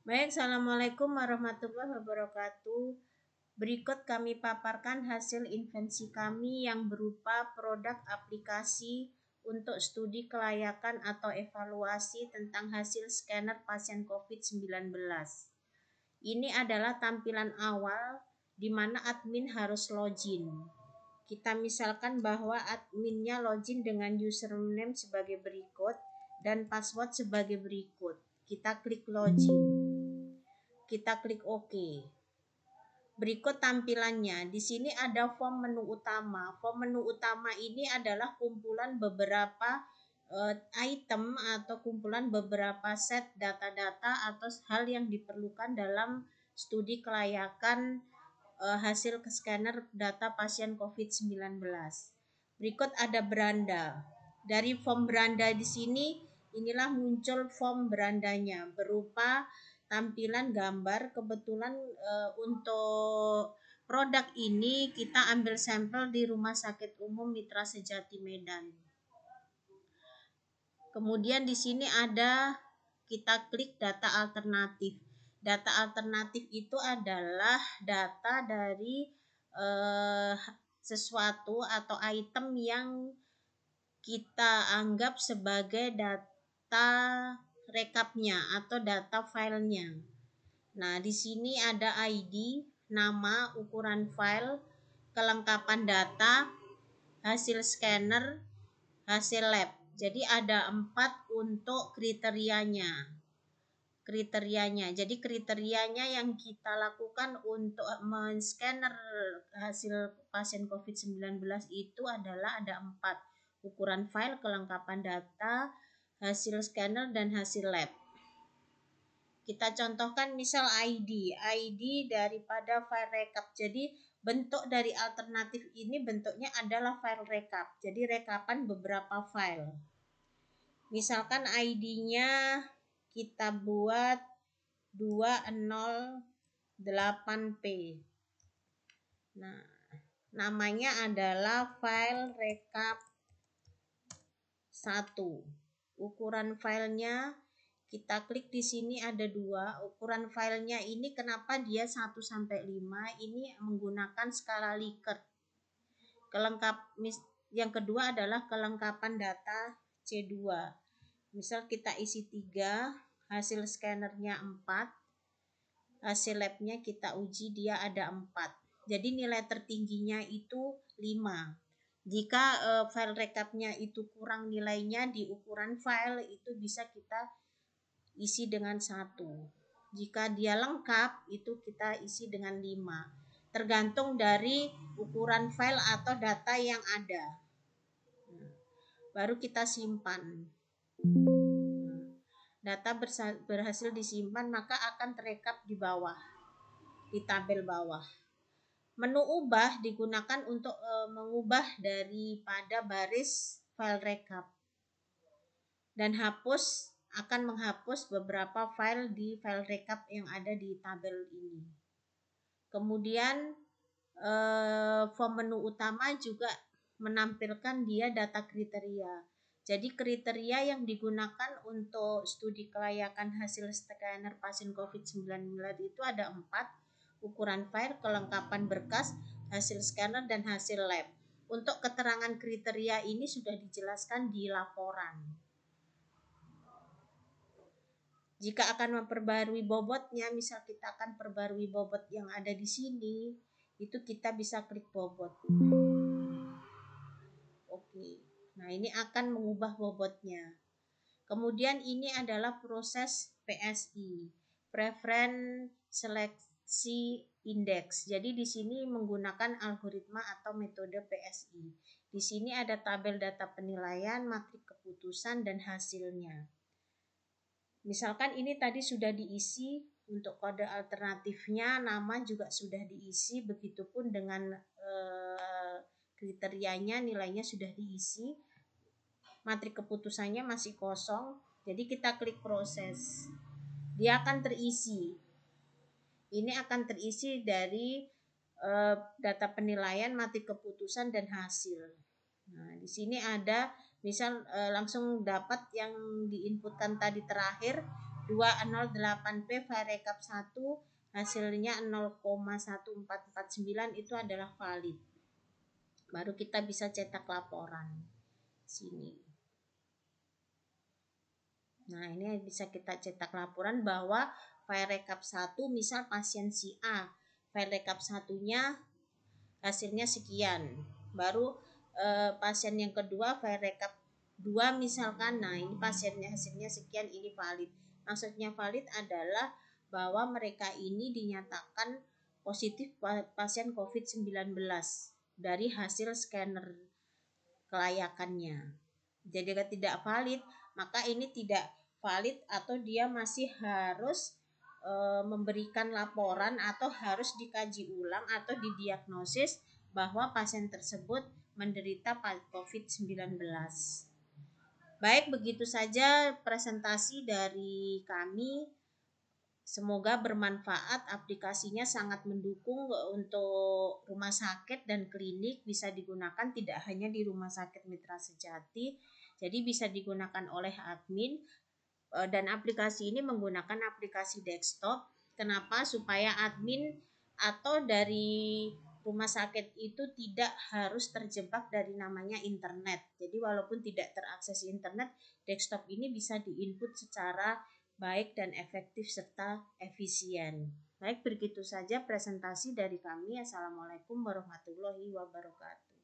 Baik, Assalamualaikum warahmatullahi wabarakatuh. Berikut kami paparkan hasil invensi kami yang berupa produk aplikasi untuk studi kelayakan atau evaluasi tentang hasil scanner pasien COVID-19. Ini adalah tampilan awal di mana admin harus login. Kita misalkan bahwa adminnya login dengan username sebagai berikut dan password sebagai berikut. Kita klik login. Kita klik OK. Berikut tampilannya. Di sini ada form menu utama. Form menu utama ini adalah kumpulan beberapa item atau kumpulan beberapa set data-data atau hal yang diperlukan dalam studi kelayakan hasil scanner data pasien COVID-19. Berikut ada beranda. Dari form beranda di sini, inilah muncul form berandanya berupa tampilan gambar. Kebetulan untuk produk ini kita ambil sampel di Rumah Sakit Umum Mitra Sejati Medan. Kemudian di sini ada kita klik data alternatif. Data alternatif itu adalah data dari sesuatu atau item yang kita anggap sebagai data rekapnya atau data filenya. Nah, di sini ada ID, nama, ukuran file, kelengkapan data, hasil scanner, hasil lab. Jadi ada 4 untuk kriterianya. Jadi kriterianya yang kita lakukan untuk men-scanner hasil pasien COVID-19 itu adalah ada 4. Ukuran file, kelengkapan data, hasil scanner, dan hasil lab. Kita contohkan misal ID daripada file rekap. Jadi bentuk dari alternatif ini bentuknya adalah file rekap. Jadi rekapan beberapa file. Misalkan ID-nya kita buat 208P. Nah, namanya adalah file rekap 1. Ukuran filenya kita klik di sini ada 2. Ukuran filenya ini kenapa dia 1 sampai 5? Ini menggunakan skala Likert. Yang kedua adalah kelengkapan data C2. Misal kita isi 3, hasil scannernya 4, hasil labnya kita uji dia ada 4. Jadi nilai tertingginya itu 5. Jika file rekapnya itu kurang nilainya di ukuran file, itu bisa kita isi dengan 1. Jika dia lengkap, itu kita isi dengan 5. Tergantung dari ukuran file atau data yang ada. Baru kita simpan. Data berhasil disimpan, maka akan terekap di bawah, di tabel bawah. Menu ubah digunakan untuk mengubah daripada baris file rekap. Dan hapus akan menghapus beberapa file di file rekap yang ada di tabel ini. Kemudian form menu utama juga menampilkan dia data kriteria. Jadi kriteria yang digunakan untuk studi kelayakan hasil scanner pasien COVID-19 itu ada 4. Ukuran file, kelengkapan berkas, hasil scanner, dan hasil lab. Untuk keterangan kriteria ini sudah dijelaskan di laporan. Jika akan memperbarui bobotnya, misal kita akan perbarui bobot yang ada di sini, itu kita bisa klik bobot. Oke. Nah, ini akan mengubah bobotnya. Kemudian ini adalah proses PSI, Preference Seleksi Index. Jadi di sini menggunakan algoritma atau metode PSI. Di sini ada tabel data penilaian, matrik keputusan, dan hasilnya. Misalkan ini tadi sudah diisi untuk kode alternatifnya, nama juga sudah diisi, begitupun dengan kriterianya, nilainya sudah diisi, matrik keputusannya masih kosong. Jadi kita klik proses, dia akan terisi. Ini akan terisi dari data penilaian, matrik keputusan, dan hasil. Nah, di sini ada misal langsung dapat yang diinputkan tadi terakhir 208P file rekap 1 hasilnya 0,1449 itu adalah valid. Baru kita bisa cetak laporan sini. Nah, ini bisa kita cetak laporan bahwa file rekap 1 misal pasien si A, file rekap satunya hasilnya sekian. Baru pasien yang kedua file rekap 2 misalkan, nah ini pasiennya hasilnya sekian, ini valid. Maksudnya valid adalah bahwa mereka ini dinyatakan positif pasien COVID-19 dari hasil scanner kelayakannya. Jadi jika tidak valid, maka ini tidak valid atau dia masih harus memberikan laporan atau harus dikaji ulang atau didiagnosis bahwa pasien tersebut menderita COVID-19. Baik, begitu saja presentasi dari kami. Semoga bermanfaat. Aplikasinya sangat mendukung untuk rumah sakit dan klinik, bisa digunakan tidak hanya di Rumah Sakit Mitra Sejati. Jadi bisa digunakan oleh admin, dan aplikasi ini menggunakan aplikasi desktop. Kenapa? Supaya admin atau dari rumah sakit itu tidak harus terjebak dari namanya internet. Jadi walaupun tidak terakses internet, desktop ini bisa diinput secara baik dan efektif serta efisien. Baik, begitu saja presentasi dari kami. Assalamualaikum warahmatullahi wabarakatuh.